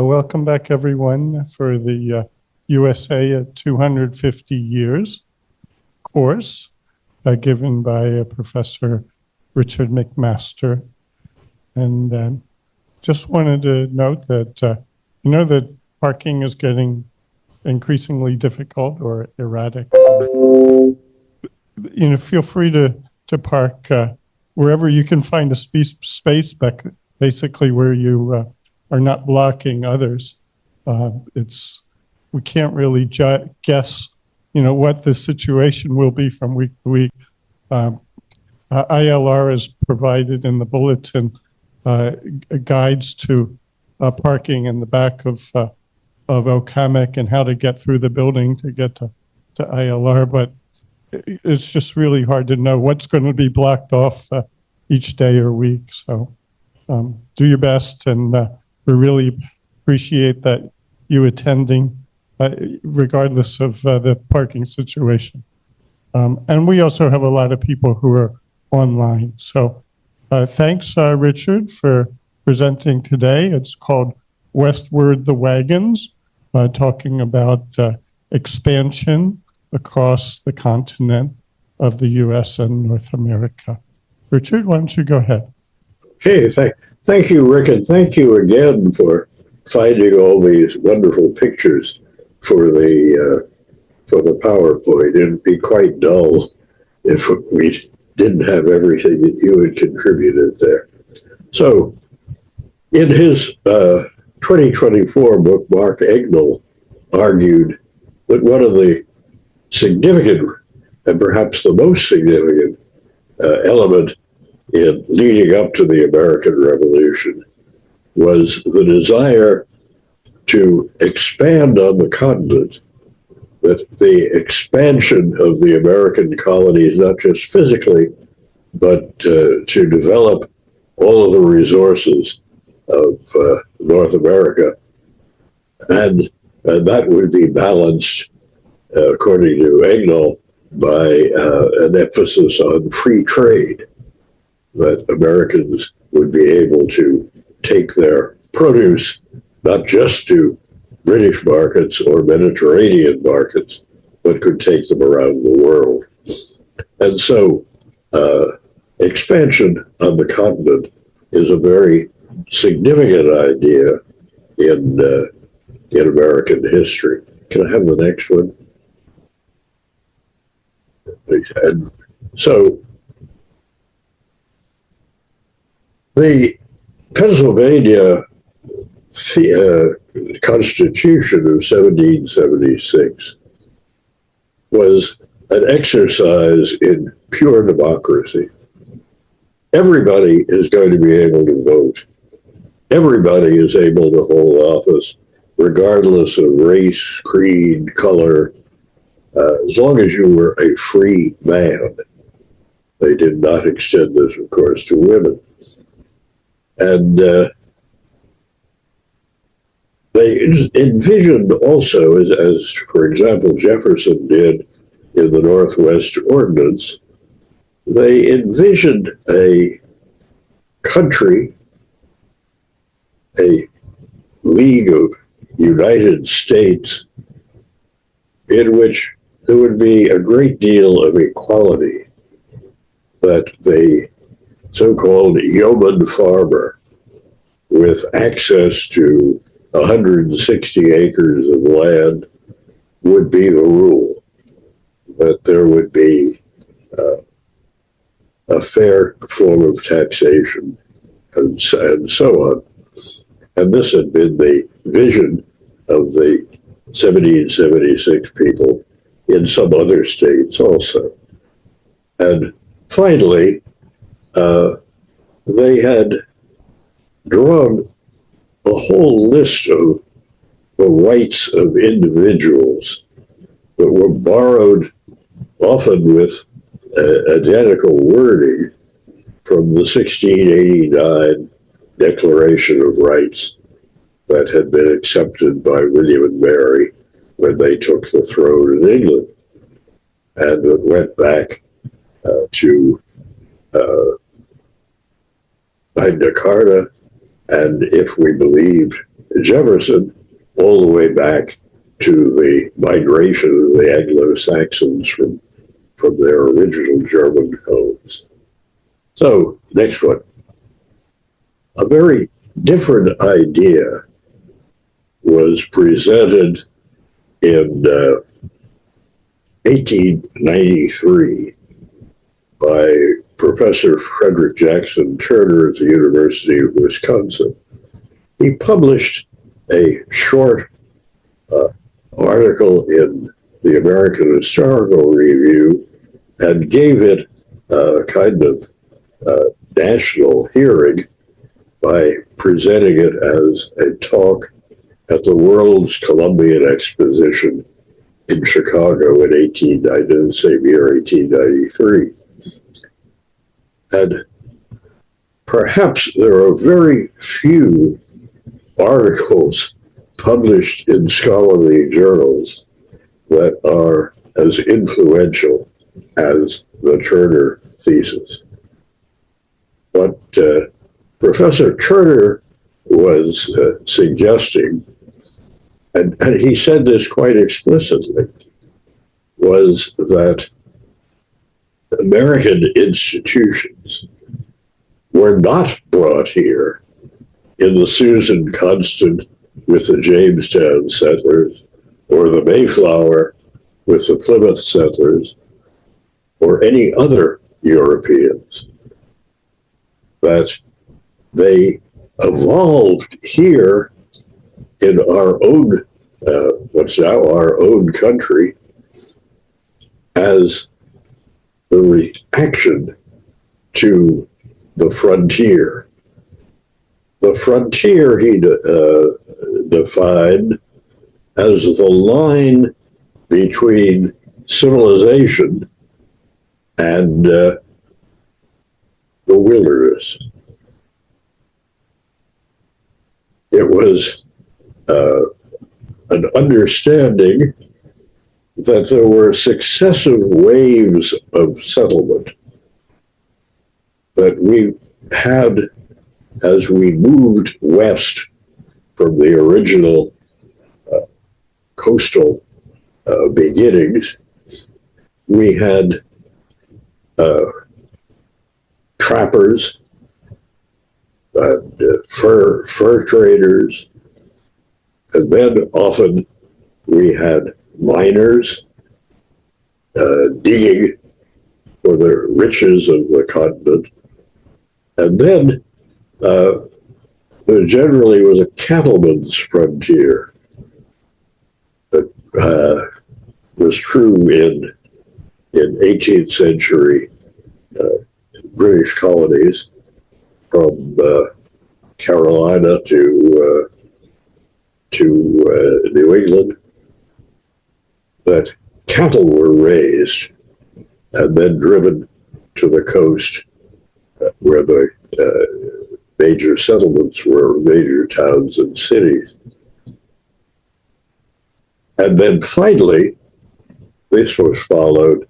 Welcome back, everyone, for the USA at 250 Years course given by Professor Richard McMaster. And just wanted to note that, that parking is getting increasingly difficult or erratic. Feel free to park wherever you can find a space basically where you are not blocking others. We can't really guess, what the situation will be from week to week. ILR is provided in the bulletin guides to parking in the back of OCAMIC and how to get through the building to get to ILR, but it's just really hard to know what's going to be blocked off each day or week. So do your best, and we really appreciate that you attending, regardless of the parking situation. And we also have a lot of people who are online. So thanks, Richard, for presenting today. It's called Westward, the Wagons, talking about expansion across the continent of the U.S. and North America. Richard, why don't you go ahead? Okay, thank you, Rick, and thank you again for finding all these wonderful pictures for the PowerPoint. It'd be quite dull if we didn't have everything that you had contributed there. So, in his 2024 book, Mark Egnell argued that one of the significant, and perhaps the most significant, element in leading up to the American Revolution was the desire to expand on the continent, that the expansion of the American colonies, not just physically, but to develop all of the resources of North America. And that would be balanced, according to Egnell, by an emphasis on free trade, that Americans would be able to take their produce not just to British markets or Mediterranean markets, but could take them around the world. And so expansion on the continent is a very significant idea in American history. Can I have the next one? And so the Pennsylvania Constitution of 1776 was an exercise in pure democracy. Everybody is going to be able to vote. Everybody is able to hold office, regardless of race, creed, color, as long as you were a free man. They did not extend this, of course, to women. And they envisioned also, as for example, Jefferson did in the Northwest Ordinance, they envisioned a country, a League of United States, in which there would be a great deal of equality, that the so-called yeoman farmer with access to 160 acres of land would be the rule, that there would be a fair form of taxation and so on. And this had been the vision of the 1776 people in some other states also. And finally, they had drawn a whole list of the rights of individuals that were borrowed, often with identical wording, from the 1689 Declaration of Rights that had been accepted by William and Mary when they took the throne in England, and that went back to Magna Carta, and if we believed Jefferson all the way back to the migration of the Anglo-Saxons from their original German homes. So, next one. A very different idea was presented in 1893 by Professor Frederick Jackson Turner at the University of Wisconsin. He published a short article in the American Historical Review and gave it a kind of national hearing by presenting it as a talk at the World's Columbian Exposition in Chicago in the same year, 1893. And perhaps there are very few articles published in scholarly journals that are as influential as the Turner thesis. What Professor Turner was suggesting, and he said this quite explicitly, was that American institutions were not brought here in the Susan Constant with the Jamestown settlers, or the Mayflower with the Plymouth settlers, or any other Europeans. That they evolved here in our own, what's now our own country, as the reaction to the frontier. The frontier he defined as the line between civilization and the wilderness. It was an understanding that there were successive waves of settlement that we had as we moved west from the original coastal beginnings. We had trappers, fur traders, and then often we had miners digging for the riches of the continent. And then there generally was a cattleman's frontier that was true in 18th century British colonies from Carolina to New England, that cattle were raised and then driven to the coast where the major settlements were, major towns and cities. And then finally, this was followed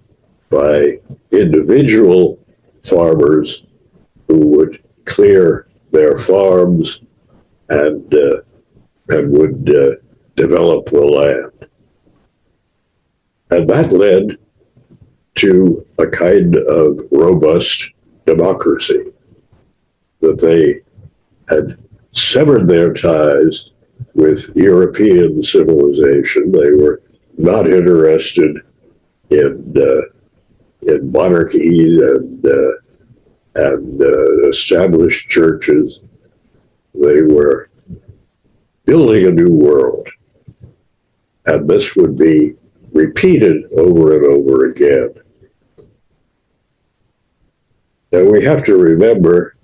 by individual farmers who would clear their farms and would develop the land. And that led to a kind of robust democracy, that they had severed their ties with European civilization. They were not interested in monarchy and established churches. They were building a new world. And this would be repeated over and over again. And we have to remember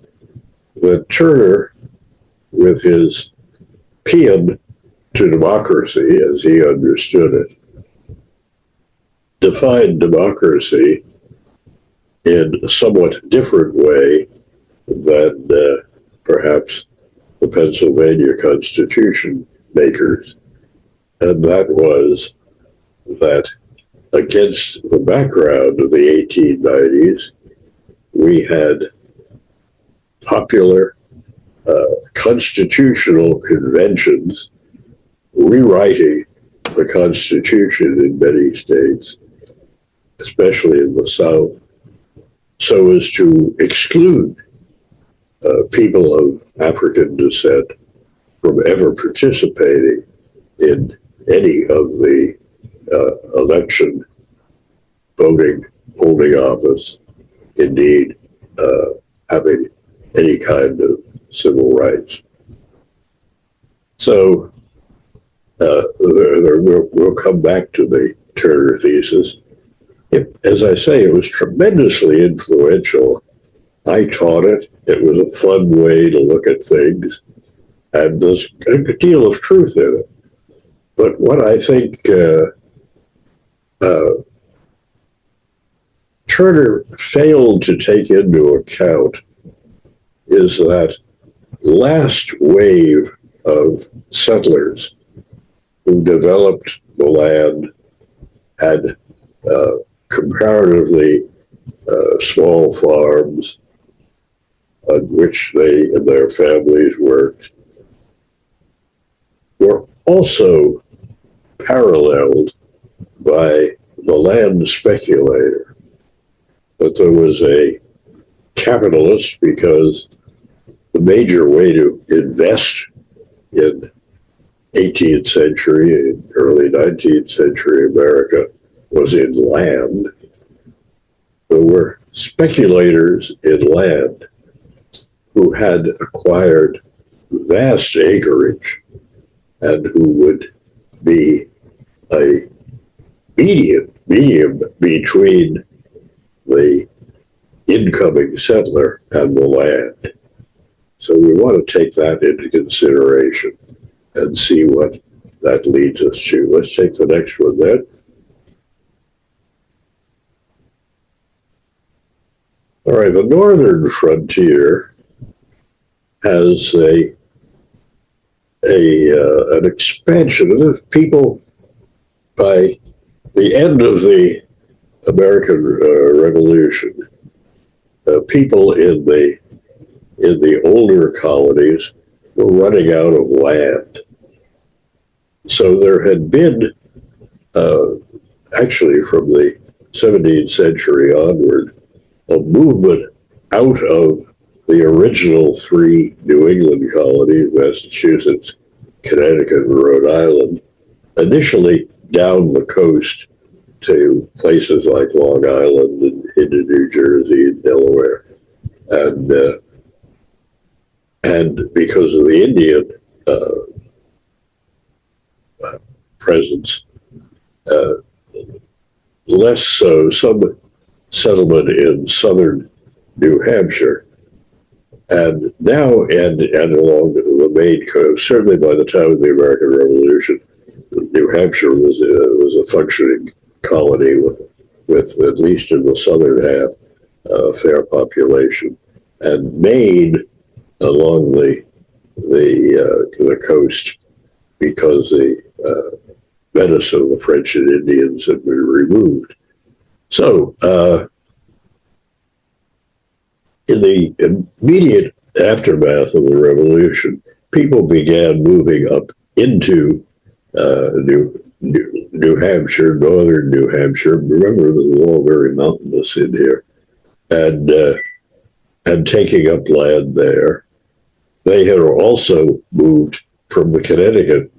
that Turner, with his paean to democracy, as he understood it, defined democracy in a somewhat different way than perhaps the Pennsylvania Constitution makers. And that was that against the background of the 1890s, we had popular constitutional conventions rewriting the Constitution in many states, especially in the South, so as to exclude people of African descent from ever participating in any of the election, voting, holding office, indeed having any kind of civil rights. So we'll come back to the Turner thesis. As I say, it was tremendously influential. I taught it. It was a fun way to look at things, and there's a good deal of truth in it. But what I think Turner failed to take into account is that last wave of settlers who developed the land had comparatively small farms on which they and their families worked, were also paralleled by the land speculator. That there was a capitalist, because the major way to invest in 18th century and early 19th century America was in land. There were speculators in land who had acquired vast acreage and who would be a medium between the incoming settler and the land. So we want to take that into consideration and see what that leads us to. Let's take the next one then. All right, the northern frontier has an expansion of people. By the end of the American Revolution, people in the older colonies were running out of land. So there had been, actually from the 17th century onward, a movement out of the original three New England colonies, Massachusetts, Connecticut, and Rhode Island, initially down the coast to places like Long Island and into New Jersey and Delaware. And because of the Indian presence, less so, some settlement in southern New Hampshire. And now, and along the Maine coast, certainly by the time of the American Revolution, New Hampshire was a functioning colony with at least in the southern half a fair population, and Maine along the coast, because the menace of the French and Indians had been removed. So in the immediate aftermath of the Revolution, people began moving up into New Hampshire, northern New Hampshire. Remember, this is all very mountainous in here, and taking up land there. They had also moved from the Connecticut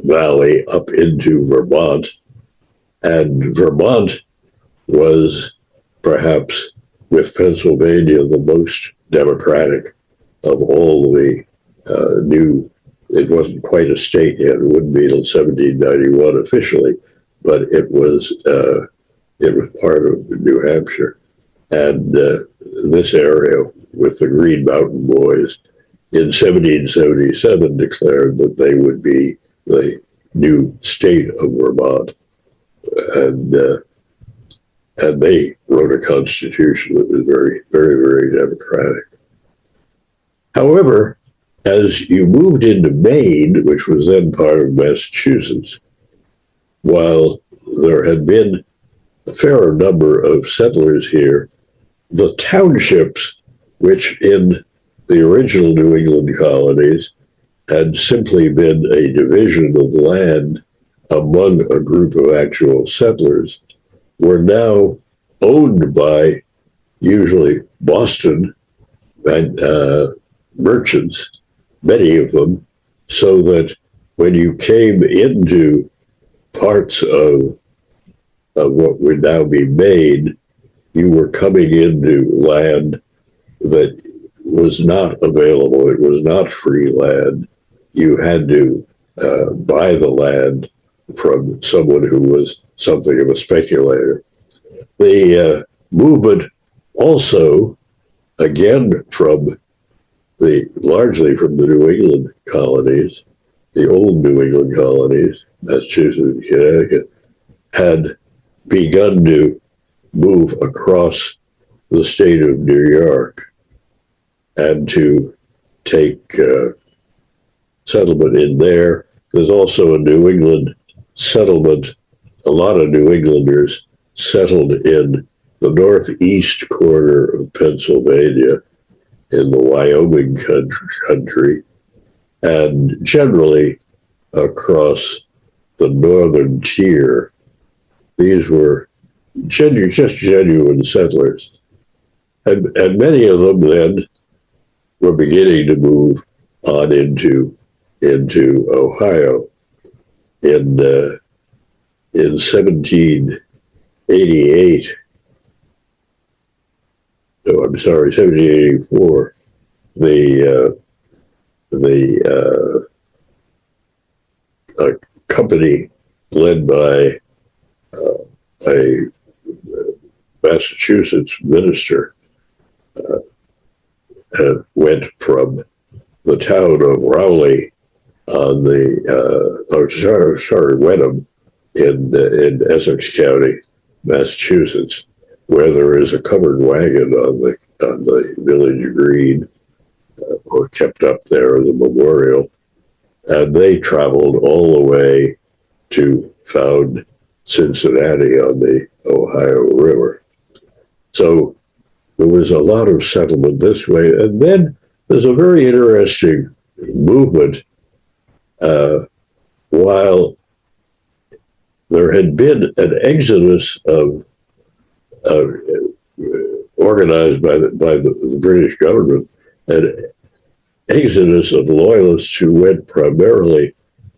Valley up into Vermont, and Vermont was perhaps, with Pennsylvania, the most democratic of all the new. It wasn't quite a state yet. It wouldn't be until 1791 officially, but it was part of New Hampshire. And this area with the Green Mountain Boys in 1777 declared that they would be the new state of Vermont. And they wrote a constitution that was very, very, very democratic. However, as you moved into Maine, which was then part of Massachusetts, while there had been a fair number of settlers here, the townships, which in the original New England colonies had simply been a division of land among a group of actual settlers, were now owned by usually Boston and merchants, many of them, so that when you came into parts of what would now be Maine, you were coming into land that was not available. It was not free land. You had to buy the land from someone who was something of a speculator. The movement also, again, largely from the New England colonies, the old New England colonies, Massachusetts and Connecticut, had begun to move across the state of New York and to take settlement in there. There's also a New England settlement. A lot of New Englanders settled in the northeast corner of Pennsylvania, in the Wyoming country, and generally across the northern tier. These were just genuine settlers. And many of them then were beginning to move on into Ohio. In 1788, no, I'm sorry, 1784, a company led by a Massachusetts minister went from the town of Rowley on Wenham in Essex County, Massachusetts, where there is a covered wagon on the village green, or kept up there as a memorial, and they traveled all the way to found Cincinnati on the Ohio River. So there was a lot of settlement this way, and then there's a very interesting movement. While there had been an exodus organized by the British government, an exodus of loyalists who went primarily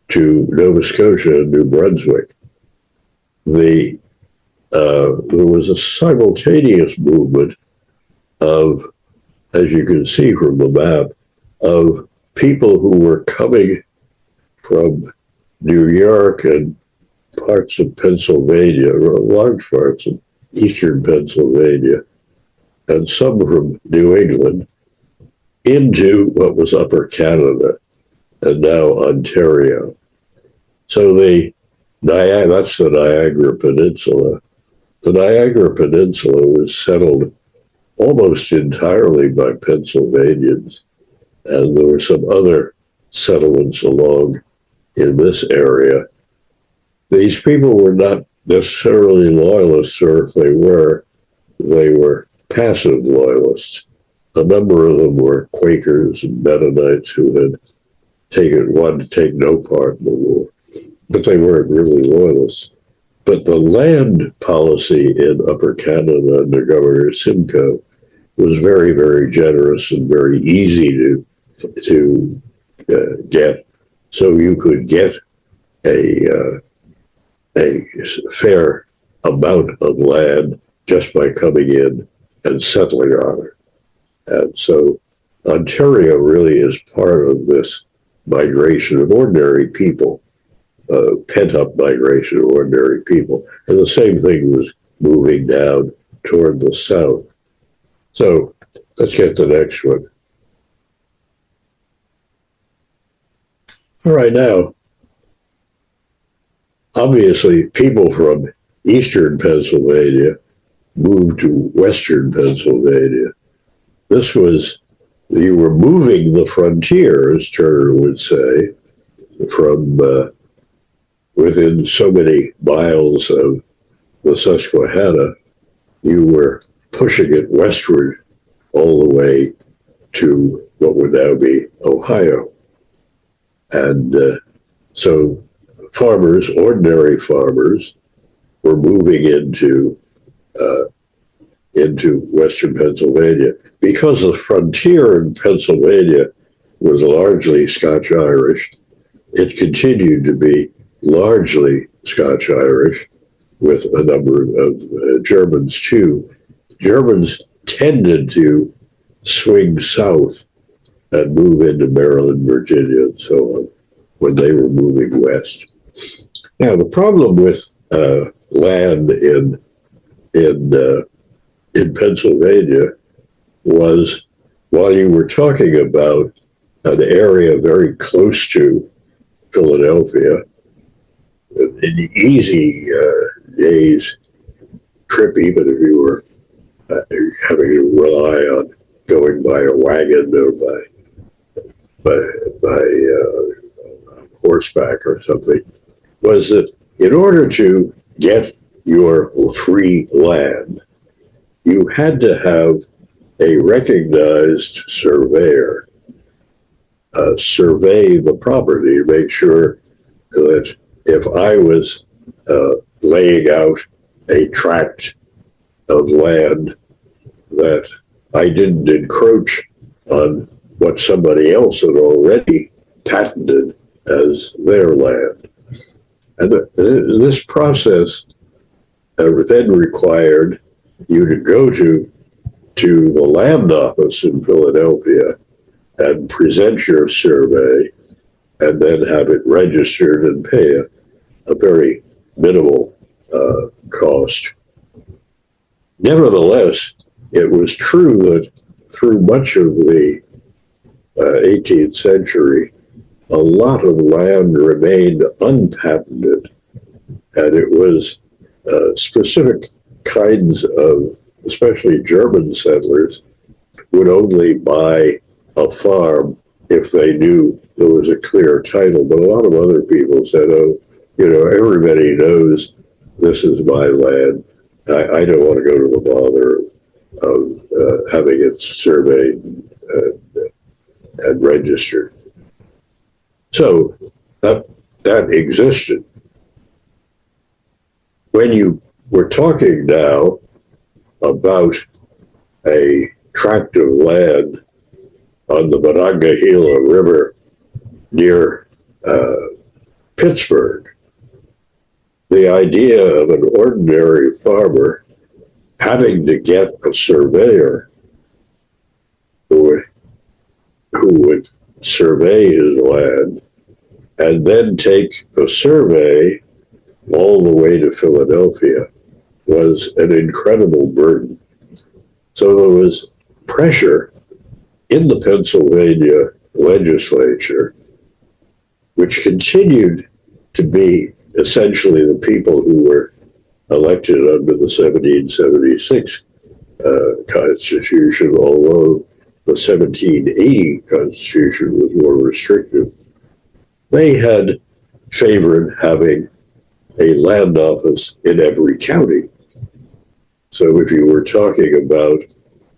to Nova Scotia and New Brunswick. There was a simultaneous movement of, as you can see from the map, of people who were coming from New York and parts of Pennsylvania, large parts of eastern Pennsylvania, and some from New England, into what was Upper Canada and now Ontario. So that's the Niagara Peninsula. The Niagara Peninsula was settled almost entirely by Pennsylvanians, and there were some other settlements along in this area. These people were not necessarily loyalists, or if they were passive loyalists. A number of them were Quakers and Mennonites who had wanted to take no part in the war, but they weren't really loyalists. But the land policy in Upper Canada under Governor Simcoe was very, very generous and very easy to get. So you could get a fair amount of land just by coming in and settling on it. And so Ontario really is part of this migration of ordinary people, pent-up migration of ordinary people. And the same thing was moving down toward the south. So let's get the next one. All right, now, obviously, people from eastern Pennsylvania moved to western Pennsylvania. You were moving the frontier, as Turner would say, from within so many miles of the Susquehanna. You were pushing it westward all the way to what would now be Ohio. And so farmers, ordinary farmers, were moving into Western Pennsylvania. Because the frontier in Pennsylvania was largely Scotch-Irish, it continued to be largely Scotch-Irish, with a number of Germans too. Germans tended to swing south and move into Maryland, Virginia, and so on when they were moving west. Now, the problem with land in Pennsylvania was, while you were talking about an area very close to Philadelphia, in the easy days trip, even if you were having to rely on going by a wagon or by horseback or something, was that in order to get your free land, you had to have a recognized surveyor survey the property to make sure that if I was laying out a tract of land, that I didn't encroach on what somebody else had already patented as their land. And this process then required you to go to the land office in Philadelphia and present your survey, and then have it registered and pay a very minimal cost. Nevertheless, it was true that through much of the 18th century, a lot of land remained unpatented, and it was specific kinds of, especially German settlers, would only buy a farm if they knew there was a clear title. But a lot of other people said, oh, everybody knows this is my land. I don't want to go to the bother of having it surveyed and registered. So that existed. When you were talking now about a tract of land on the Monongahela River near Pittsburgh, the idea of an ordinary farmer having to get a surveyor who would survey his land and then take the survey all the way to Philadelphia was an incredible burden. So there was pressure in the Pennsylvania legislature, which continued to be essentially the people who were elected under the 1776 Constitution, although the 1780 Constitution was more restrictive. They had favored having a land office in every county. So if you were talking about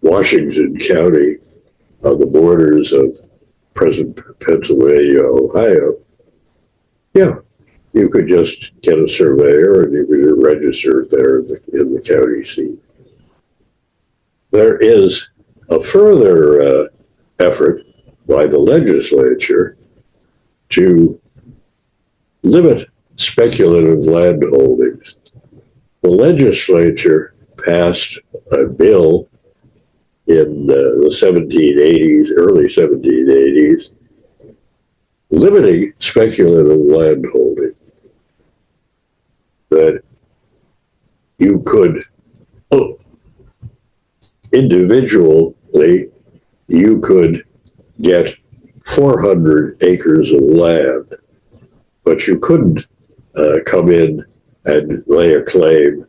Washington County on the borders of present Pennsylvania, Ohio, yeah, you could just get a surveyor and you could register it there in the county seat. There is a further effort by the legislature to limit speculative land holdings. The legislature passed a bill in the 1780s, early 1780s, limiting speculative land holding. That you could, individually, you could get 400 acres of land, but you couldn't come in and lay a claim,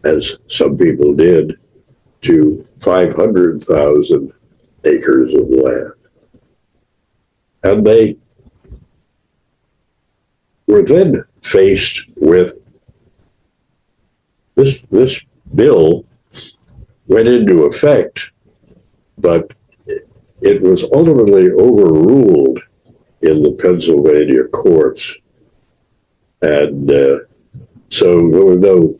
as some people did, to 500,000 acres of land. And they were then faced with this bill went into effect, but it was ultimately overruled in the Pennsylvania courts, and so there were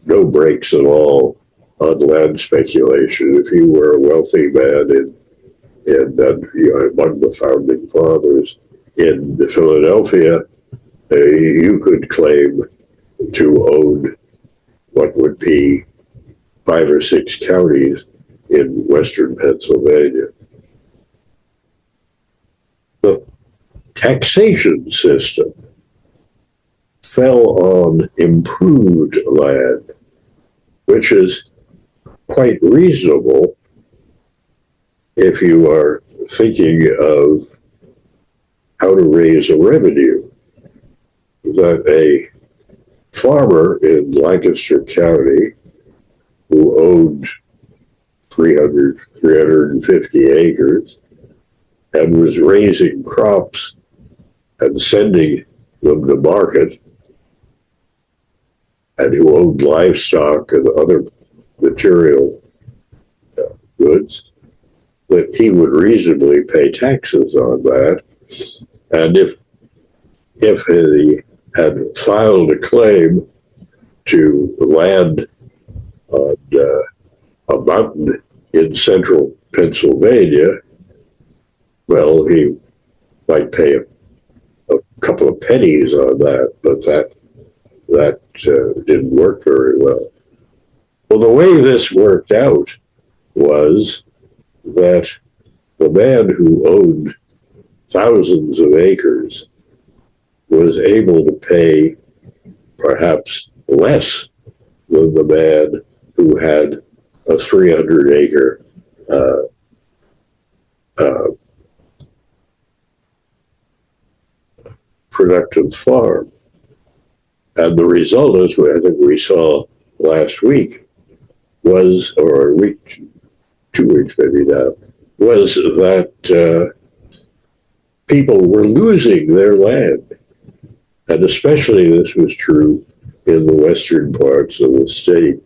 no breaks at all on land speculation. If you were a wealthy man in among the founding fathers in Philadelphia, you could claim to own what would be 5 or 6 counties in western Pennsylvania. The taxation system fell on improved land, which is quite reasonable if you are thinking of how to raise a revenue. That a farmer in Lancaster County who owned 350 acres and was raising crops and sending them to market, and who owned livestock and other material goods, that he would reasonably pay taxes on that. And if he had filed a claim to land on a mountain in central Pennsylvania, well, he might pay a couple of pennies on that, but that didn't work very well. Well, the way this worked out was that the man who owned thousands of acres was able to pay perhaps less than the man who had a 300-acre productive farm. And the result, as I think we saw last week, was, or a week, 2 weeks maybe now, was that people were losing their land. And especially this was true in the western parts of the state.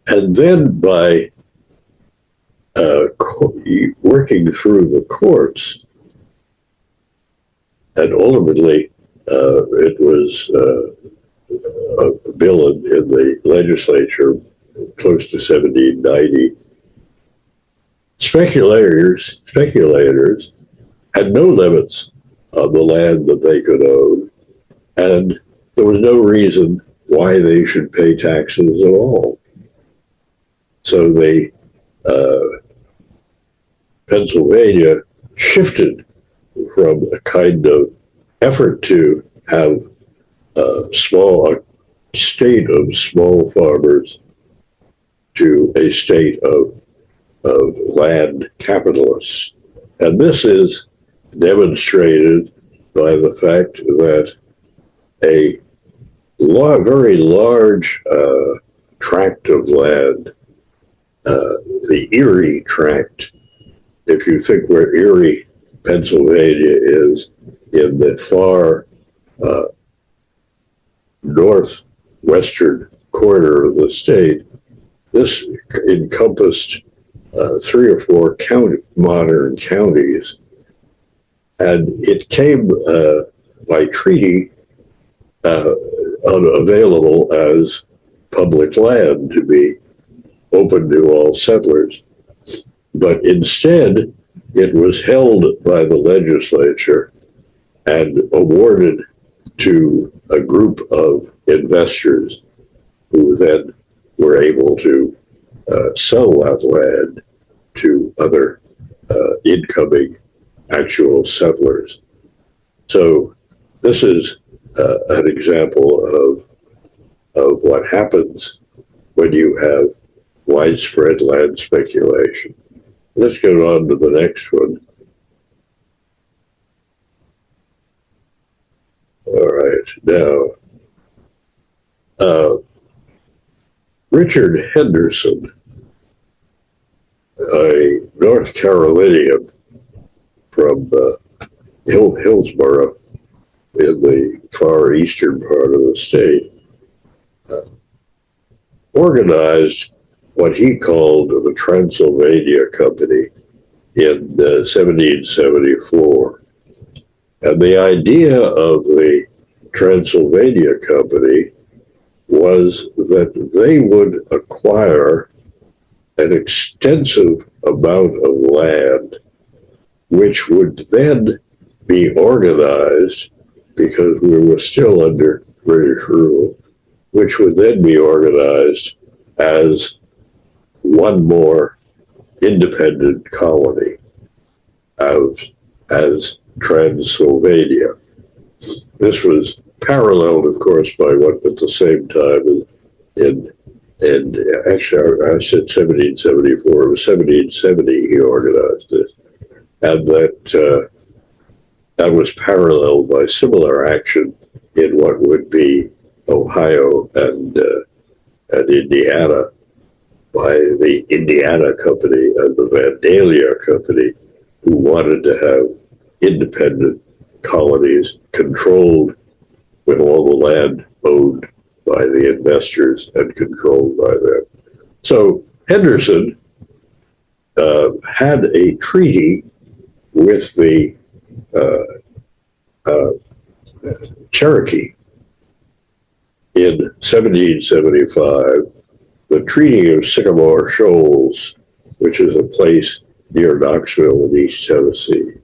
And then by working through the courts, and ultimately it was a bill in the legislature close to 1790, speculators had no limits on the land that they could own, and there was no reason why they should pay taxes at all. So Pennsylvania shifted from a kind of effort to have a state of small farmers to a state of land capitalists. And this is demonstrated by the fact that a very large tract of land, the Erie tract, if you think where Erie, Pennsylvania is, in the far northwestern corner of the state, this encompassed 3 or 4 modern counties, and it came by treaty unavailable as public land to be open to all settlers. But instead, it was held by the legislature and awarded to a group of investors who then were able to sell that land to other incoming actual settlers. So this is an example of what happens when you have widespread land speculation. Let's go on to the next one. All right, now, Richard Henderson, a North Carolinian from Hillsborough in the far eastern part of the state, organized what he called the Transylvania Company in 1774. And the idea of the Transylvania Company was that they would acquire an extensive amount of land, which would then be organized, because we were still under British rule, which would then be organized as one more independent colony as Transylvania. This was paralleled, of course, by what at the same time actually I said 1774, it was 1770 he organized this. And that was paralleled by similar action in what would be Ohio and Indiana by the Indiana Company and the Vandalia Company, who wanted to have independent colonies controlled, with all the land owned by the investors and controlled by them. So Henderson had a treaty with the Cherokee in 1775, the Treaty of Sycamore Shoals, which is a place near Knoxville in East Tennessee.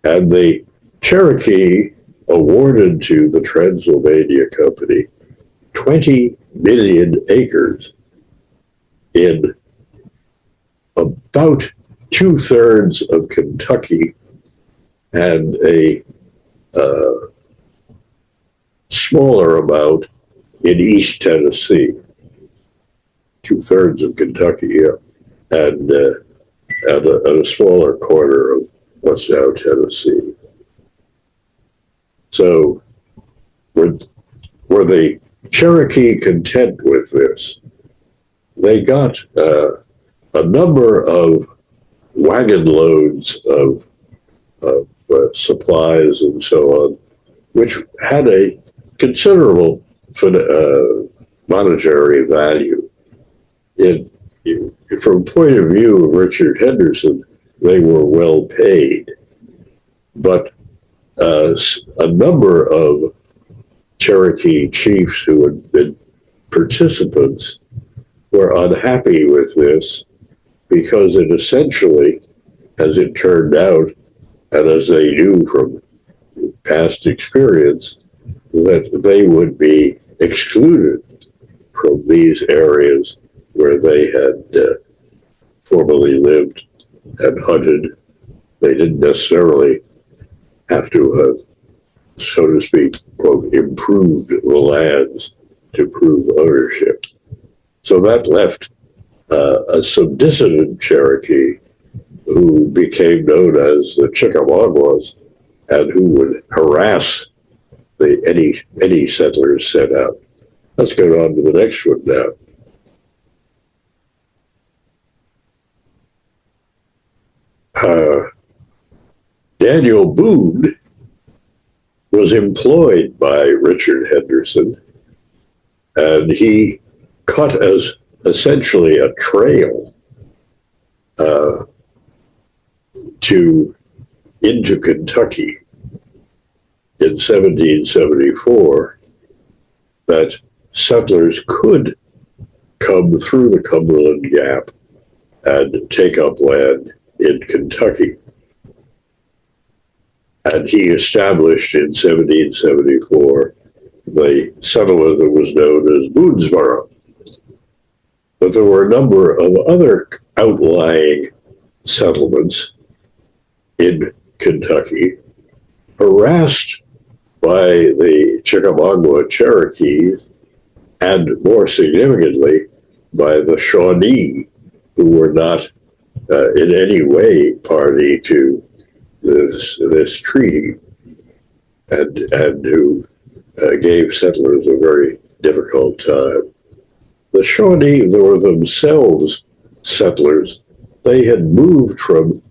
And the Cherokee awarded to the Transylvania Company 20 million acres in about 2/3 of Kentucky and a smaller amount in East Tennessee. 2/3 of Kentucky, yeah, and a smaller corner of what's now Tennessee. So were the Cherokee content with this? They got a number of wagon loads of supplies and so on, which had a considerable monetary value. From the point of view of Richard Henderson, they were well paid, but a number of Cherokee chiefs who had been participants were unhappy with this, because it essentially, as it turned out, and as they knew from past experience, that they would be excluded from these areas where they had formerly lived and hunted. They didn't necessarily have to have, so to speak, quote, improved the lands to prove ownership. So that left some dissident Cherokee who became known as the Chickamaugas, and who would harass any settlers set out. Let's go on to the next one now. Daniel Boone was employed by Richard Henderson, and he cut as essentially a trail into Kentucky in 1774, that settlers could come through the Cumberland Gap and take up land in Kentucky. And he established in 1774 the settlement that was known as Boonesboro. But there were a number of other outlying settlements in Kentucky, harassed by the Chickamauga Cherokees, and more significantly, by the Shawnee, who were not in any way party to this treaty, and who gave settlers a very difficult time. The Shawnee, they were themselves settlers. They had moved from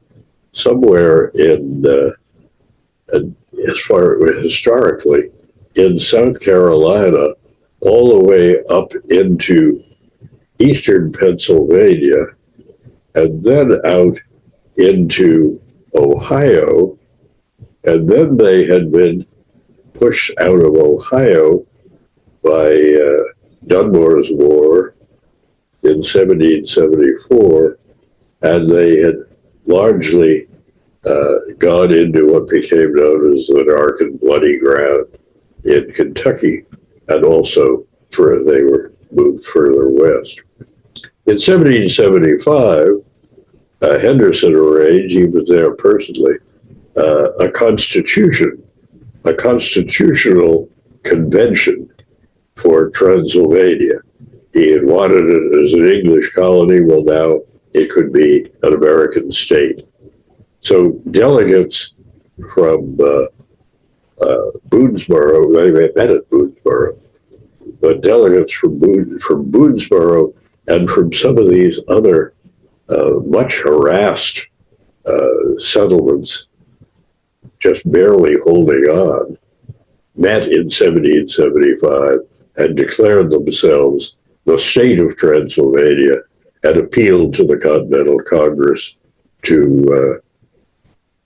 somewhere as far historically in South Carolina, all the way up into eastern Pennsylvania, and then out into Ohio, and then they had been pushed out of Ohio by Dunmore's War in 1774, and they had largely gone into what became known as the Dark and Bloody Ground in Kentucky, and also they were moved further west. In 1775, Henderson arranged, he was there personally, a constitutional convention for Transylvania. He had wanted it as an English colony. Well, now it could be an American state. So delegates from Boonesboro, they met at Boonesboro, but delegates from Boonesboro and from some of these other much harassed settlements, just barely holding on, met in 1775 and declared themselves the state of Transylvania and appealed to the Continental Congress to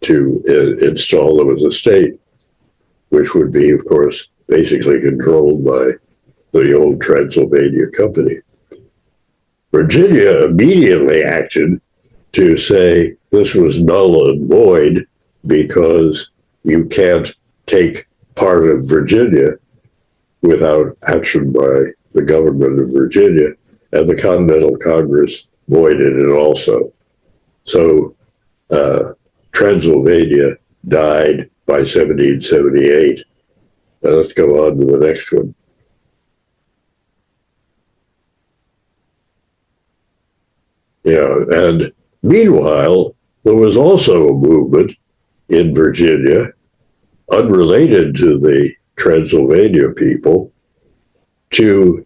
install them as a state, which would be, of course, basically controlled by the old Transylvania Company. Virginia immediately acted to say this was null and void because you can't take part of Virginia without action by the government of Virginia, and the Continental Congress voided it also. So Transylvania died by 1778. Now let's go on to the next one. Yeah, and meanwhile, there was also a movement in Virginia, unrelated to the Transylvania people, to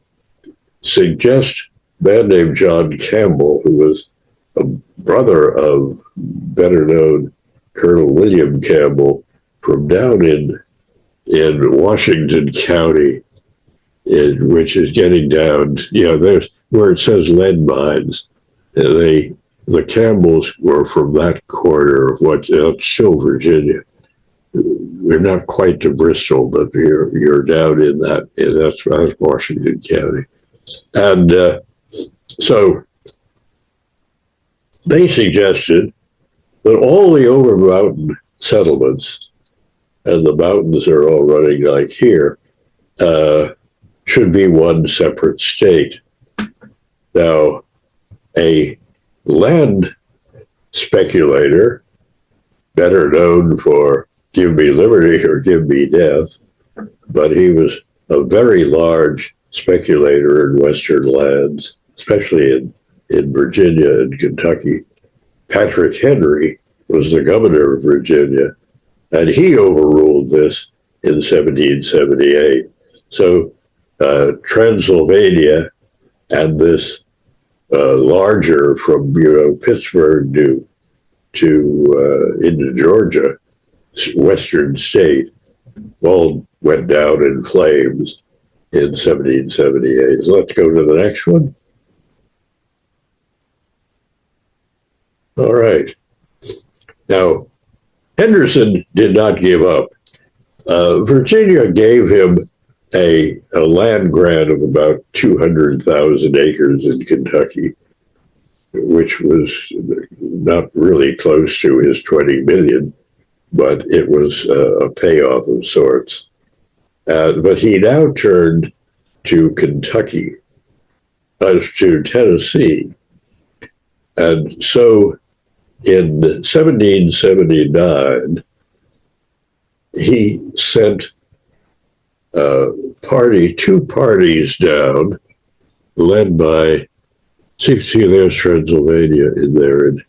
suggest a man named John Campbell, who was a brother of better known Colonel William Campbell from down in Washington County, which is getting down, there's where it says lead mines. The Campbells were from that corner of it's still Virginia. We're not quite to Bristol, but you're down in that's Washington County. And so they suggested that all the over mountain settlements, and the mountains are all running like here, should be one separate state. Now, a land speculator, better known for give me liberty or give me death, but he was a very large speculator in Western lands, especially in Virginia and Kentucky. Patrick Henry was the governor of Virginia, and he overruled this in 1778. So Transylvania and this larger from Pittsburgh to into Georgia, Western state, all went down in flames in 1778. So let's go to the next one. All right. Now, Henderson did not give up. Virginia gave him a land grant of about 200,000 acres in Kentucky, which was not really close to his 20 million, but it was a payoff of sorts. But he now turned to Kentucky, to Tennessee. And so in 1779, he sent two parties down, led by, see there's Transylvania in there in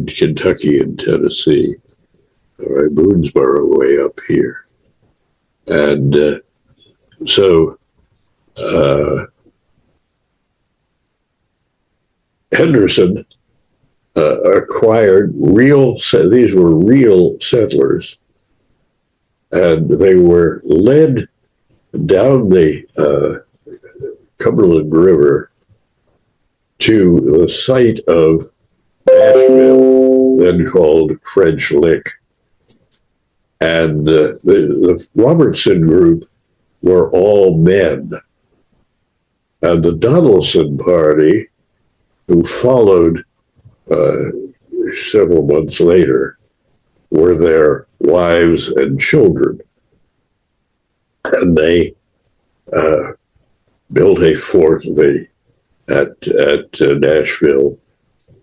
Kentucky and Tennessee. All right, Boonesboro way up here. And so Henderson acquired these were real settlers, and they were led down the Cumberland River to the site of Nashville, then called French Lick. And the Robertson group were all men. And the Donaldson Party, who followed several months later, were their wives and children. And they built a fort at Nashville,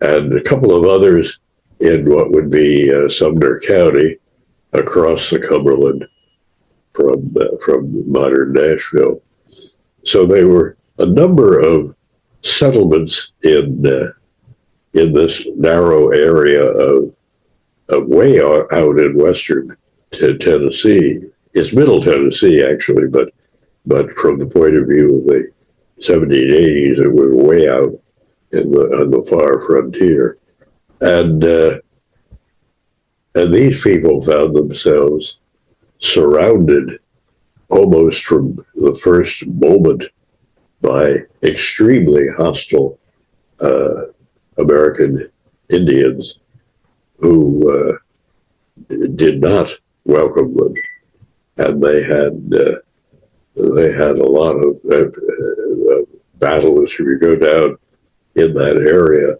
and a couple of others in what would be Sumner County, across the Cumberland from modern Nashville. So there were a number of settlements in this narrow area of way out in western Tennessee. It's Middle Tennessee, actually, but from the point of view of the 1780s, it was way out on the far frontier. And these people found themselves surrounded almost from the first moment by extremely hostile American Indians who did not welcome them. And they had a lot of battles. If you go down in that area,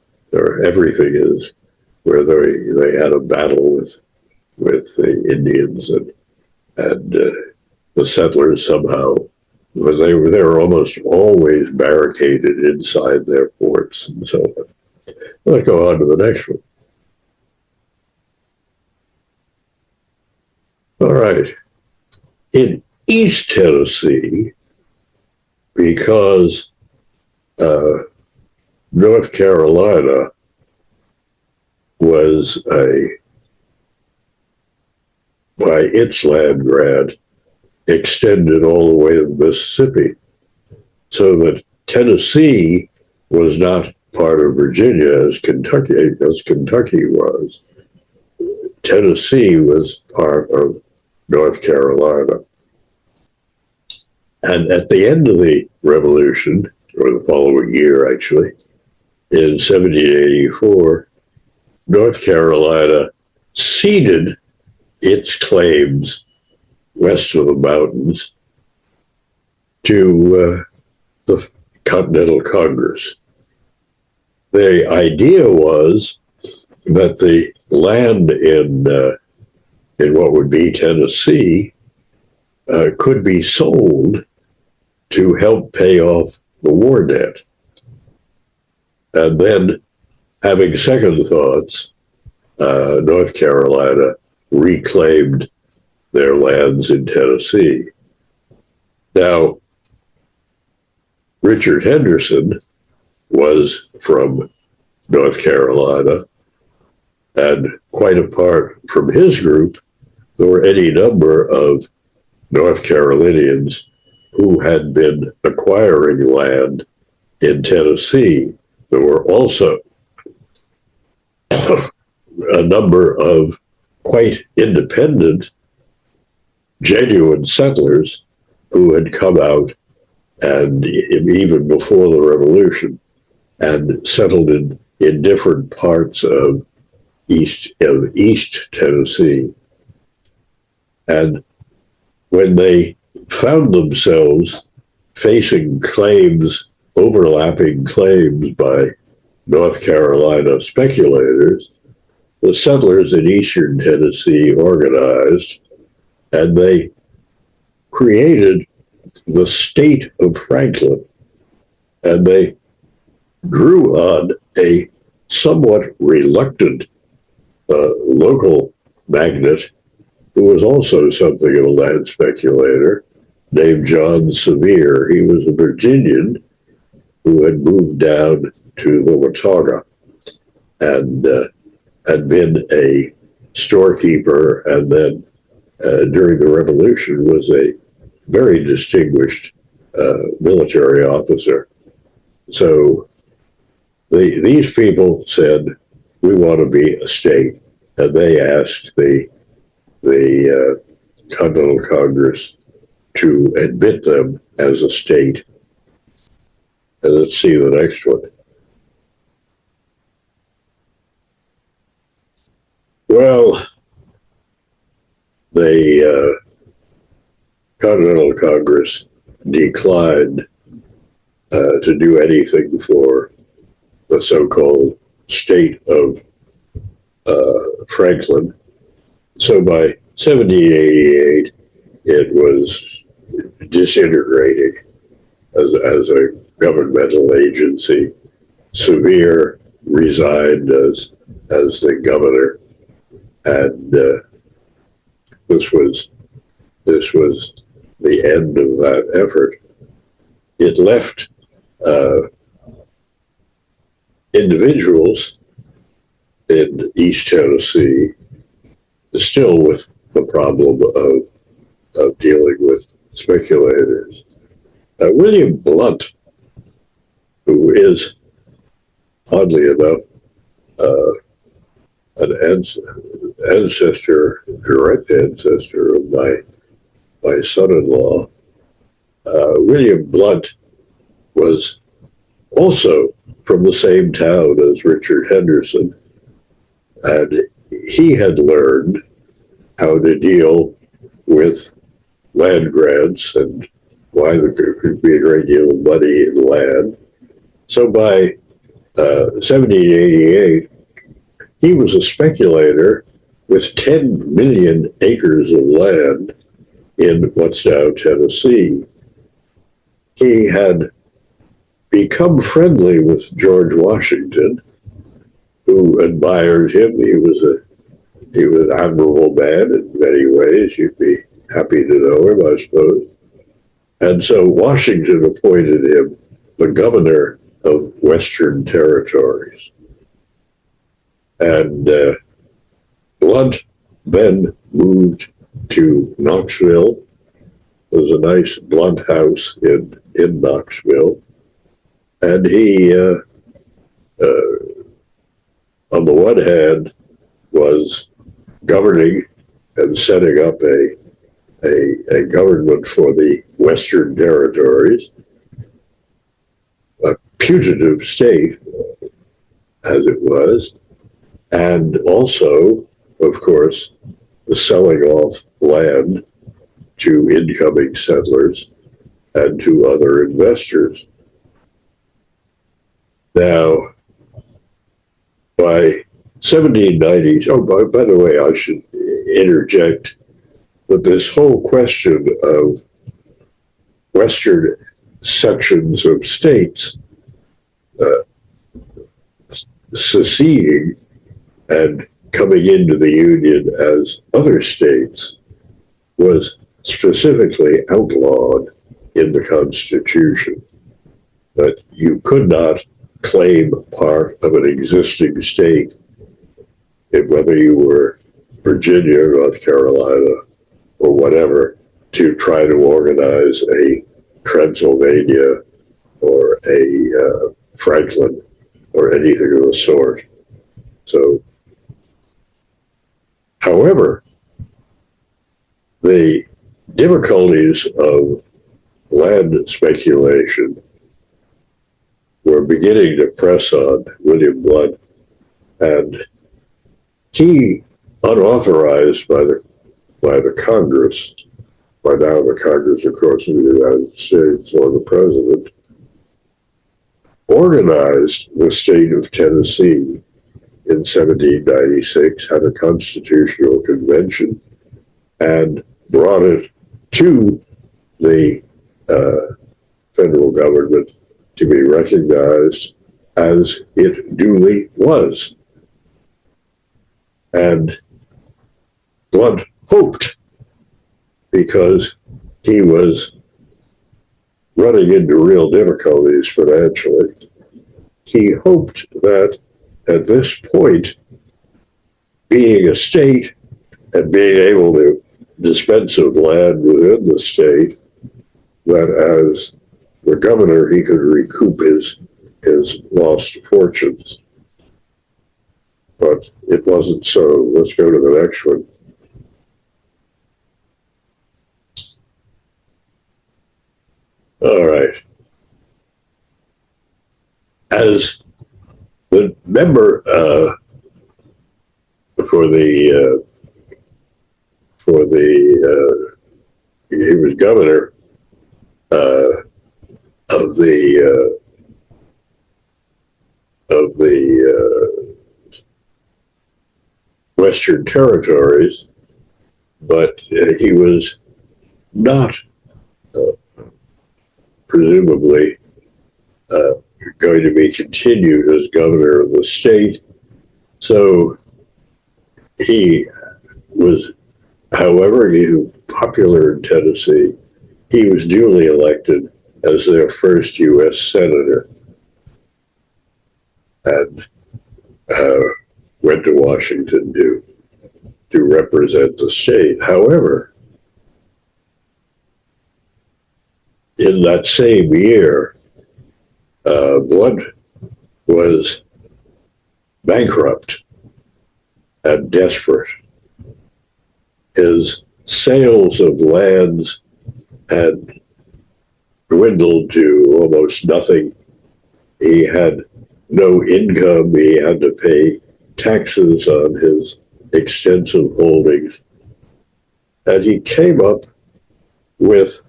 everything is where they had a battle with the Indians and the settlers somehow, because they were almost always barricaded inside their forts and so on. Let's go on to the next one. All right. In East Tennessee, because North Carolina was by its land grant, extended all the way to the Mississippi, so that Tennessee was not part of Virginia as Kentucky was. Tennessee was part of North Carolina. And at the end of the Revolution, or the following year actually, in 1784, North Carolina ceded its claims west of the mountains to the Continental Congress. The idea was that the land in what would be Tennessee could be sold to help pay off the war debt. And then, having second thoughts, North Carolina reclaimed their lands in Tennessee. Now, Richard Henderson was from North Carolina, and quite apart from his group, there were any number of North Carolinians who had been acquiring land in Tennessee. There were also a number of quite independent, genuine settlers who had come out, and even before the Revolution, and settled in different parts of East Tennessee. And when they found themselves facing overlapping claims by North Carolina speculators, the settlers in eastern Tennessee organized, and they created the state of Franklin. And they drew on a somewhat reluctant local magnate who was also something of a land speculator, named John Sevier. He was a Virginian who had moved down to the Watauga and had been a storekeeper, and then during the Revolution was a very distinguished military officer. So these people said, we want to be a state, and they asked the Continental Congress to admit them as a state. And let's see the next one. Well, the Continental Congress declined to do anything for the so-called state of Franklin. So by 1788, it was disintegrating as a governmental agency. Sevier resigned as the governor, and this was the end of that effort. It left individuals in East Tennessee still with the problem of dealing with speculators. William Blunt, who is, oddly enough, an ancestor, direct ancestor of my son-in-law, William Blunt was also from the same town as Richard Henderson, and he had learned how to deal with land grants and why there could be a great deal of money in land. So by 1788, he was a speculator with 10 million acres of land in what's now Tennessee. He had become friendly with George Washington, who admired him. He was an admirable man in many ways. You'd be happy to know him, I suppose. And so Washington appointed him the governor of Western Territories. And Blunt then moved to Knoxville. There's a nice Blunt house in Knoxville. And he, on the one hand, was governing and setting up a government for the Western Territories, a putative state, as it was, and also, of course, the selling off land to incoming settlers and to other investors. Now, by 1790s, by the way, I should interject that this whole question of Western sections of states seceding and coming into the Union as other states was specifically outlawed in the Constitution, that you could not claim part of an existing state, whether you were Virginia, North Carolina, or whatever, to try to organize a Transylvania or a Franklin or anything of the sort. So, however, the difficulties of land speculation were beginning to press on William Blunt, and he, unauthorized by the Congress, by now the Congress, of course, in the United States, or the president, organized the state of Tennessee in 1796, had a constitutional convention, and brought it to the federal government to be recognized as it duly was. And Blunt hoped, because he was running into real difficulties financially, he hoped that at this point, being a state and being able to dispense of land within the state, that as the governor, he could recoup his lost fortunes. But it wasn't so. Let's go to the next one. All right. As the member he was governor of the Western Territories, but he was not presumably going to be continued as governor of the state. So he was, however, he was popular in Tennessee. He was duly elected as their first U.S. senator and went to Washington to represent the state. However, in that same year, Blood was bankrupt and desperate. His sales of lands had dwindled to almost nothing. He had no income. He had to pay taxes on his extensive holdings. And he came up with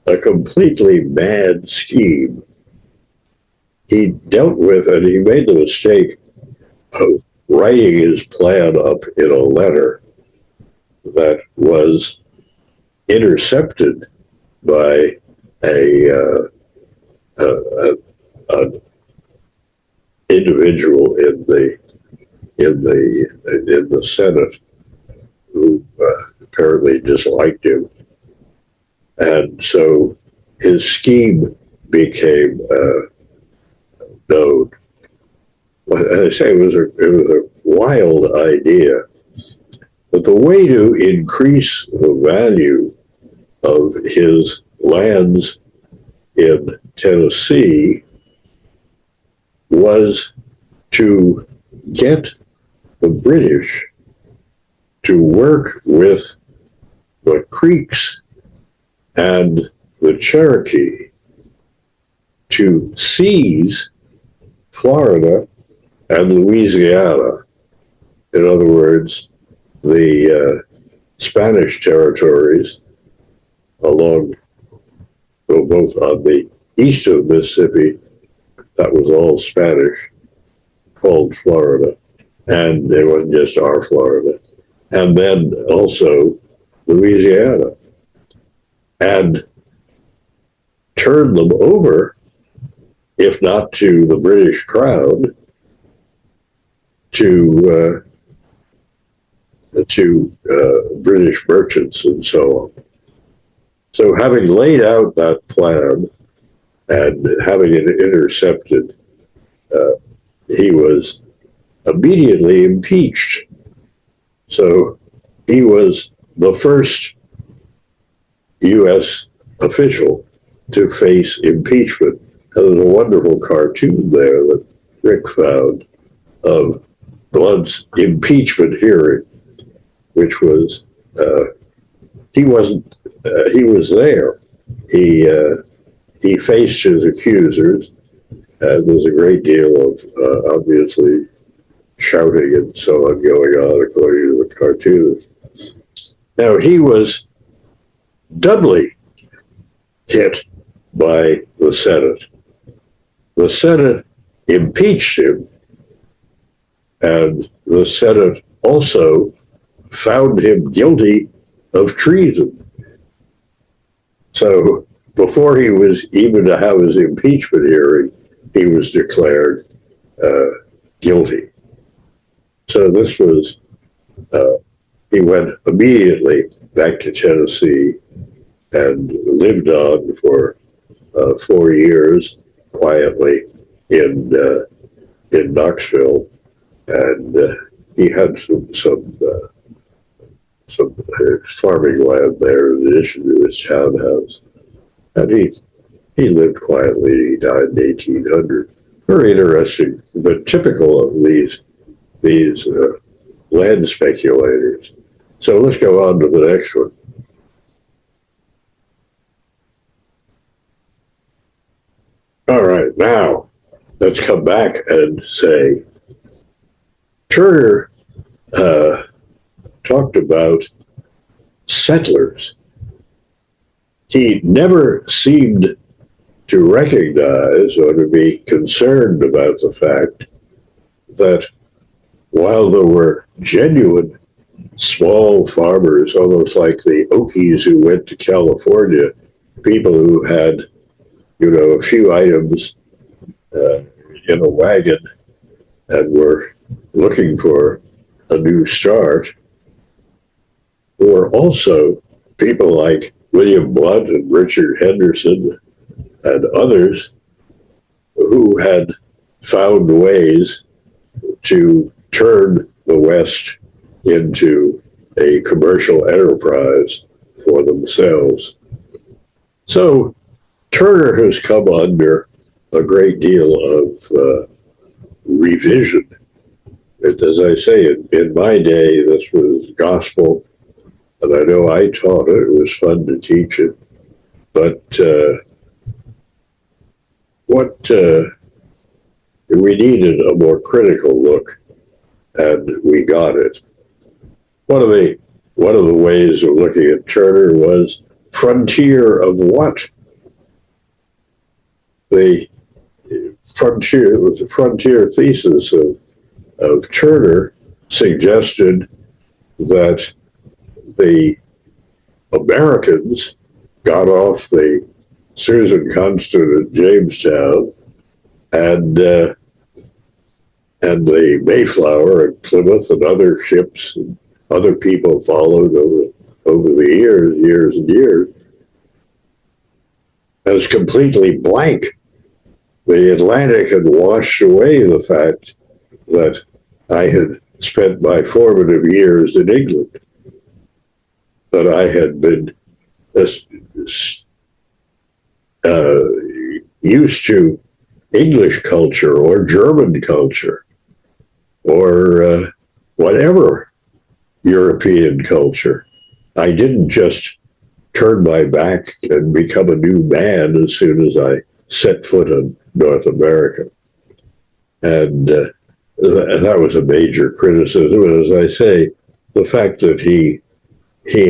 a completely mad scheme. He dealt with, and he made the mistake of writing his plan up in a letter that was intercepted by an individual in the Senate who apparently disliked him, and so his scheme became known. As I say, it was a wild idea, but the way to increase the value of his lands in Tennessee was to get the British to work with the Creeks and the Cherokee to seize Florida and Louisiana. In other words, the Spanish territories along, well, both on the east of Mississippi, that was all Spanish, called Florida. And it wasn't just our Florida. And then also Louisiana. And turn them over, if not to the British Crown, to British merchants and so on. So having laid out that plan and having it intercepted, he was immediately impeached. So he was the first U.S. official to face impeachment. And there's a wonderful cartoon there that Rick found of Blood's impeachment hearing, which was, he was there. He faced his accusers, and there's a great deal of, obviously, shouting and so on going on according to the cartoon. Now, he was doubly hit by the Senate. The Senate impeached him, and the Senate also found him guilty of treason. So before he was even to have his impeachment hearing, he was declared guilty. So this was, he went immediately back to Tennessee and lived on for 4 years quietly in Knoxville, and he had some farming land there in addition to his townhouse, and he lived quietly. He died in 1800. Very interesting, but typical of these land speculators. So let's go on to the next one. All right, now let's come back and say Turner talked about settlers. He never seemed to recognize or to be concerned about the fact that while there were genuine small farmers, almost like the Okies who went to California, people who had, a few items in a wagon and were looking for a new start, there were also people like William Blount and Richard Henderson and others who had found ways to turn the West into a commercial enterprise for themselves. So Turner has come under a great deal of revision. As I say, in my day, this was gospel, and I know I taught it. It was fun to teach it. But we needed a more critical look, and we got it. One of the ways of looking at Turner was frontier of what? The frontier thesis of Turner suggested that the Americans got off the Susan Constant at Jamestown and the Mayflower at Plymouth and other ships and other people followed over the years and years, as completely blank. The Atlantic had washed away the fact that I had spent my formative years in England, that I had been used to English culture or German culture or whatever European culture. I didn't just turn my back and become a new man as soon as I set foot in North America. And that was a major criticism. And as I say, the fact that he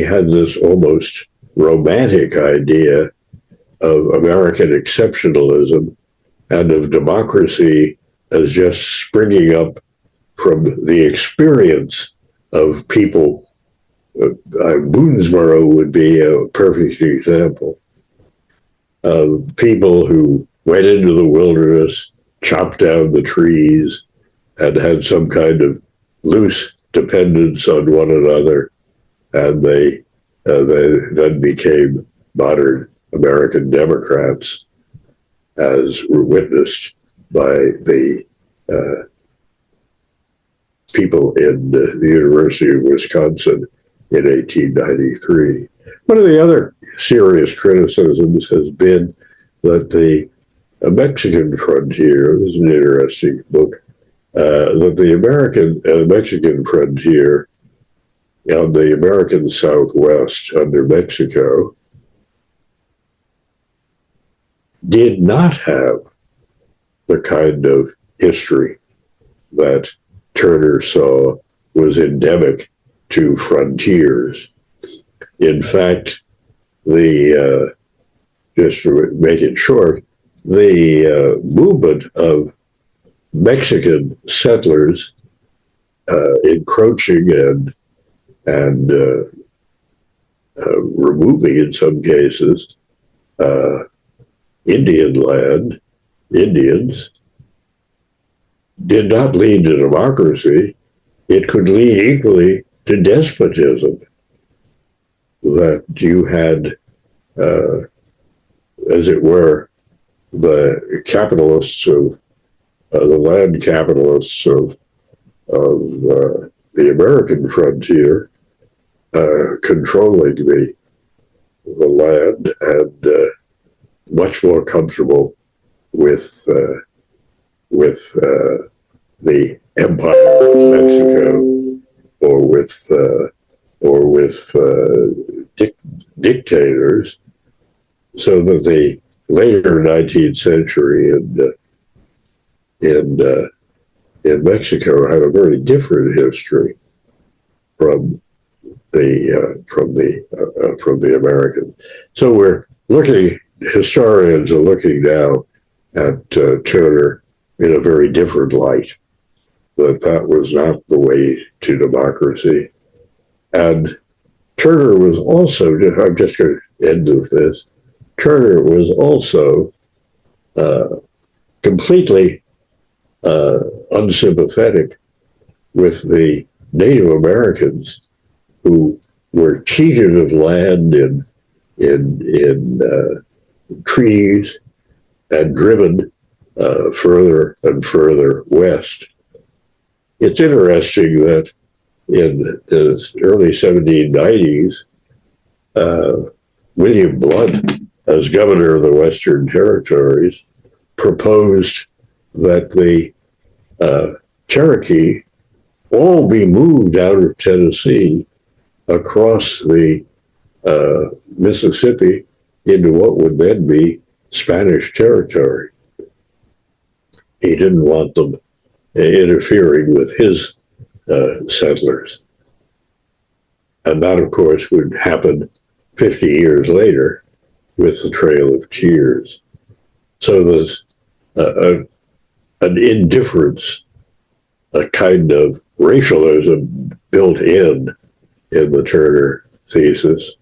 had this almost romantic idea of American exceptionalism and of democracy as just springing up from the experience of people. Boonesboro would be a perfect example of people who went into the wilderness, chopped down the trees, and had some kind of loose dependence on one another, and they then became modern American Democrats, as were witnessed by the people in the University of Wisconsin in 1893. One of the other serious criticisms has been that the Mexican frontier, this is an interesting book, that the Mexican frontier on the American Southwest under Mexico did not have the kind of history that Turner saw was endemic to frontiers. In fact, just to make it short, the movement of Mexican settlers encroaching and removing, in some cases, Indian land, Indians, did not lead to democracy. It could lead equally to despotism. That you had, as it were, the capitalists of the land capitalists of the American frontier controlling the land and much more comfortable with the Empire of Mexico or with dictators, so that the later 19th century in Mexico had a very different history from from the Americans. So historians are looking now at Turner in a very different light. That was not the way to democracy. And Turner was also, I'm just going to end with this, Turner was also completely unsympathetic with the Native Americans who were cheated of land in treaties and driven further and further west. It's interesting that in the early 1790s, William Blount, as governor of the Western Territories, proposed that the Cherokee all be moved out of Tennessee across the Mississippi into what would then be Spanish territory. He didn't want them interfering with his settlers. And that, of course, would happen 50 years later with the Trail of Tears. So there's an indifference, a kind of racialism built in the Turner thesis,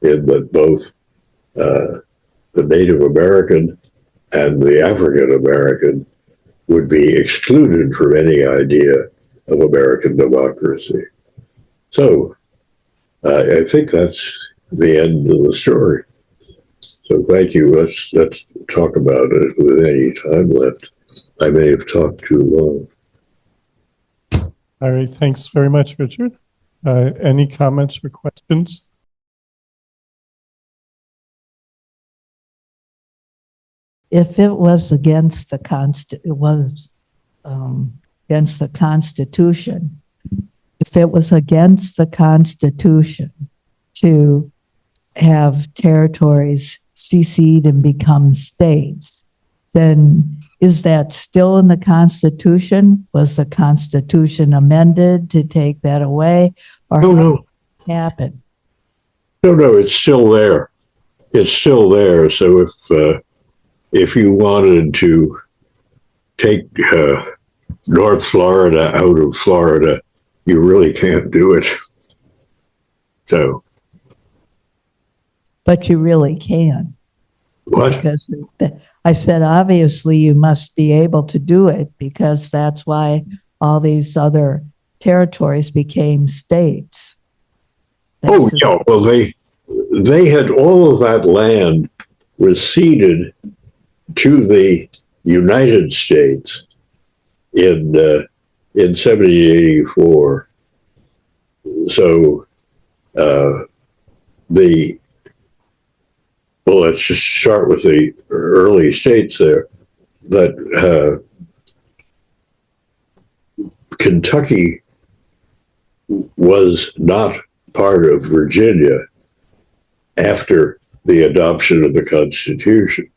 in that both the Native American and the African American would be excluded from any idea of American democracy. So I think that's the end of the story. So thank you. Let's talk about it with any time left. I may have talked too long. All right, thanks very much, Richard. Any comments or questions? If it was against the against the Constitution, if it was against the Constitution to have territories secede and become states, then is that still in the Constitution? Was the Constitution amended to take that away? Or No. Happened? No, it's still there. It's still there. So if you wanted to take North Florida out of Florida, you really can't do it. So. But you really can. What? Because I said, obviously, you must be able to do it because that's why all these other territories became states. Oh, yeah. Well, they had all of that land was ceded to the United States in 1784. So well, let's just start with the early states there. That Kentucky was not part of Virginia after the adoption of the Constitution.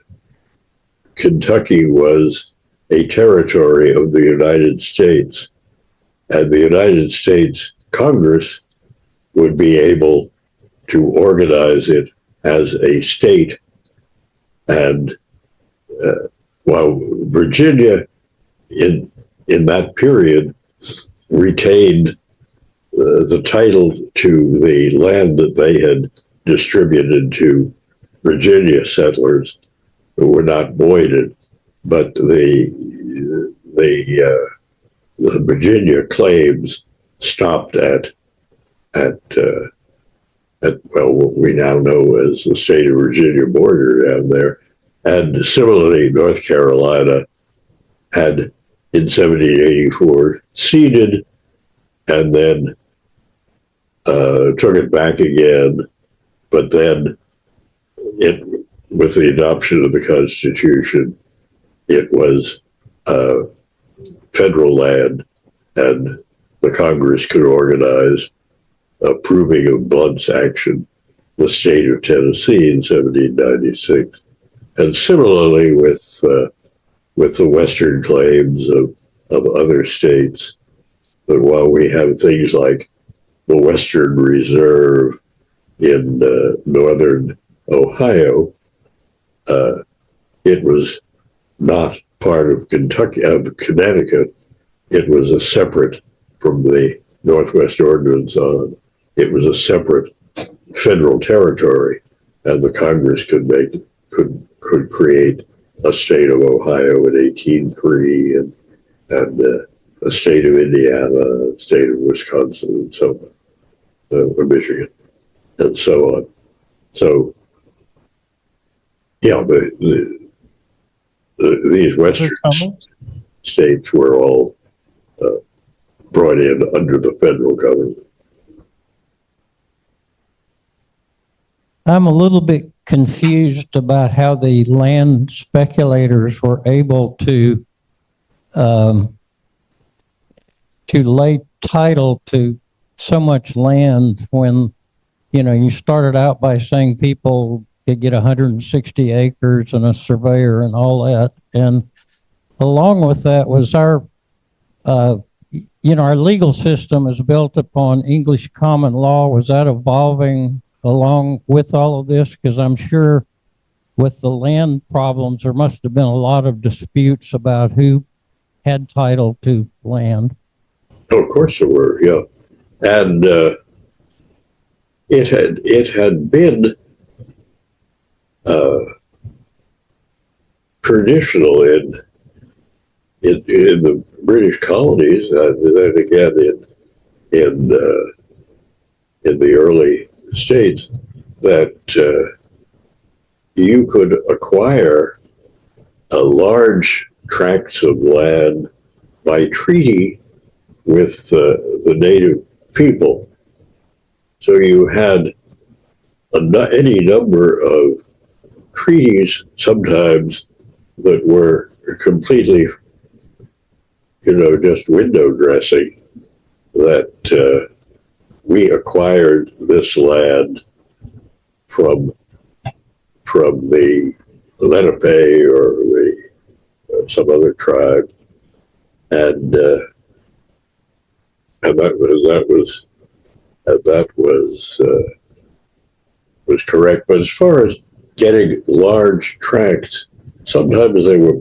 Kentucky was a territory of the United States, and the United States Congress would be able to organize it as a state. And while Virginia in that period retained the title to the land that they had distributed to Virginia settlers who were not voided, but the Virginia claims stopped at well, what we now know as the state of Virginia border down there. And similarly, North Carolina had in 1784 ceded and then took it back again. But then with the adoption of the Constitution, it was federal land, and the Congress could organize, approving of Blount's action, the state of Tennessee in 1796. And similarly with the Western claims of other states. But while we have things like the Western Reserve in northern Ohio, it was not part of Connecticut. It was a separate from the Northwest Ordinance on. It was a separate federal territory, and the Congress could create a state of Ohio in 1803 and a state of Indiana, a state of Wisconsin, and so on, Michigan, and so on. So, yeah, these Western states were all brought in under the federal government. I'm a little bit confused about how the land speculators were able to lay title to so much land when, you know, you started out by saying people could get 160 acres and a surveyor and all that. And along with that was our, our legal system is built upon English common law. Was that evolving along with all of this? Because I'm sure with the land problems, there must have been a lot of disputes about who had title to land. Oh, of course there were, yeah. And it had been traditional in the British colonies, and then again in the early states, that you could acquire large tracts of land by treaty with the native people. So you had any number of treaties sometimes that were completely, just window dressing, that we acquired this land from the Lenape or some other tribe, and that was correct. But as far as getting large tracts, sometimes they were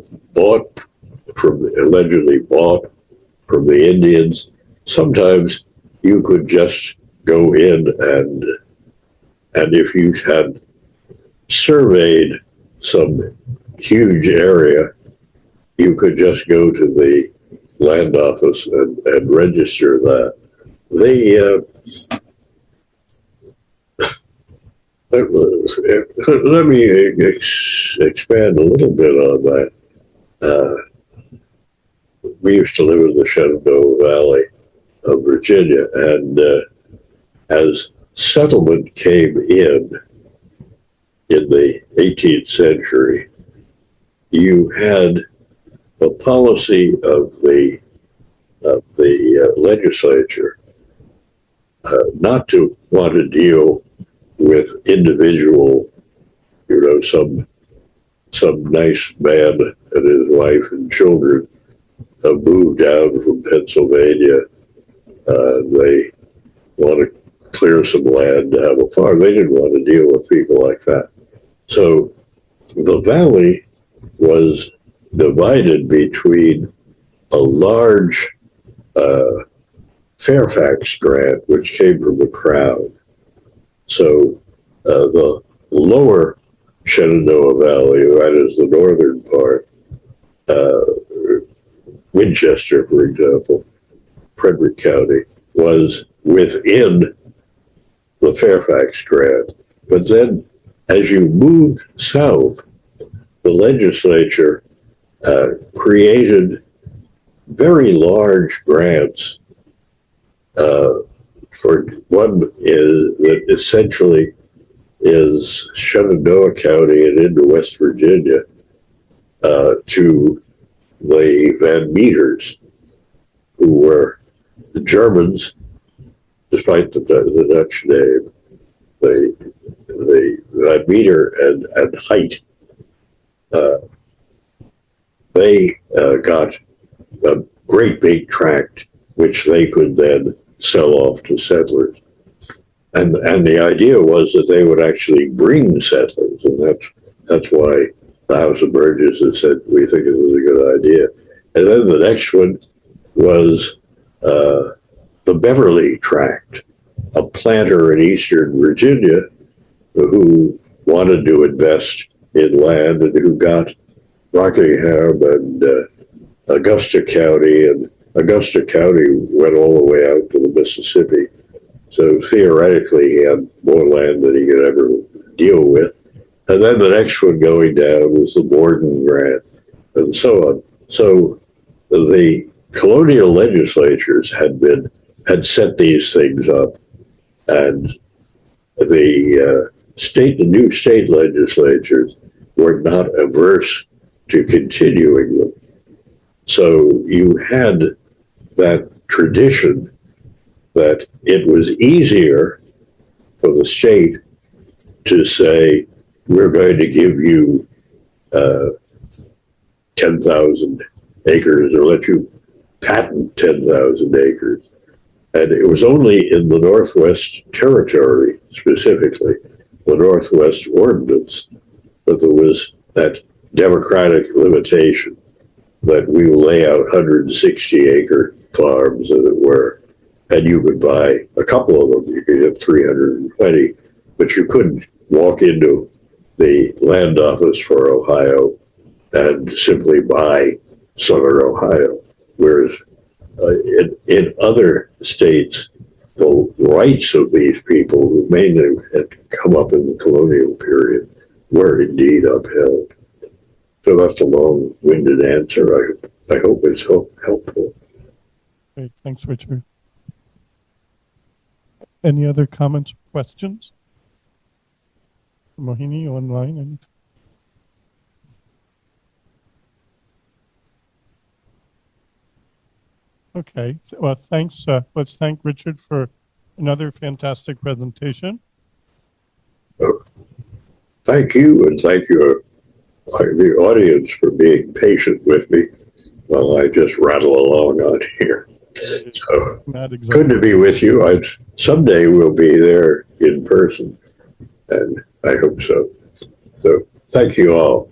allegedly bought from the Indians. Sometimes you could just go in and if you had surveyed some huge area, you could just go to the land office and register that. Let me expand a little bit on that. We used to live in the Shenandoah Valley of Virginia, and as settlement came in the 18th century, you had a policy of the legislature not to want to deal with individual, some nice man and his wife and children moved down from Pennsylvania. They want to clear some land to have a farm. They didn't want to deal with people like that. So the valley was divided between a large Fairfax grant, which came from the crown. So the lower Shenandoah Valley, that is the northern part, Winchester, for example, Frederick County, was within the Fairfax grant. But then as you moved south, the legislature created very large grants. For one that essentially is Shenandoah County and into West Virginia, to the Van Meters, who were the Germans, despite the Dutch name. The Van Meter and Height, they got a great big tract, which they could then sell off to settlers. And the idea was that they would actually bring settlers, and that's why the House of Burgesses has said we think it was a good idea. And then the next one was the Beverly Tract, a planter in Eastern Virginia who wanted to invest in land and who got Rockingham and Augusta County, and Augusta County went all the way out to the Mississippi. So theoretically, he had more land than he could ever deal with. And then the next one going down was the Borden Grant, and so on. So the colonial legislatures had set these things up, and the new state legislatures were not averse to continuing them. So you had that tradition that it was easier for the state to say, we're going to give you 10,000 acres or let you patent 10,000 acres. And it was only in the Northwest Territory, specifically, the Northwest Ordinance, that there was that democratic limitation that we will lay out 160-acre farms, as it were, and you could buy a couple of them. You could get 320, but you couldn't walk into the land office for Ohio and simply buy Southern Ohio. Whereas in other states, the rights of these people who mainly had come up in the colonial period were indeed upheld. So that's a long-winded answer. I hope it's helpful. Great, thanks, Richard. Any other comments or questions? Mohini, online, anything? Okay, well, thanks. Let's thank Richard for another fantastic presentation. Thank you, and thank you, the audience, for being patient with me while I just rattle along on here. So, Not exactly. good to be with you. Someday we'll be there in person, and I hope so. So thank you all.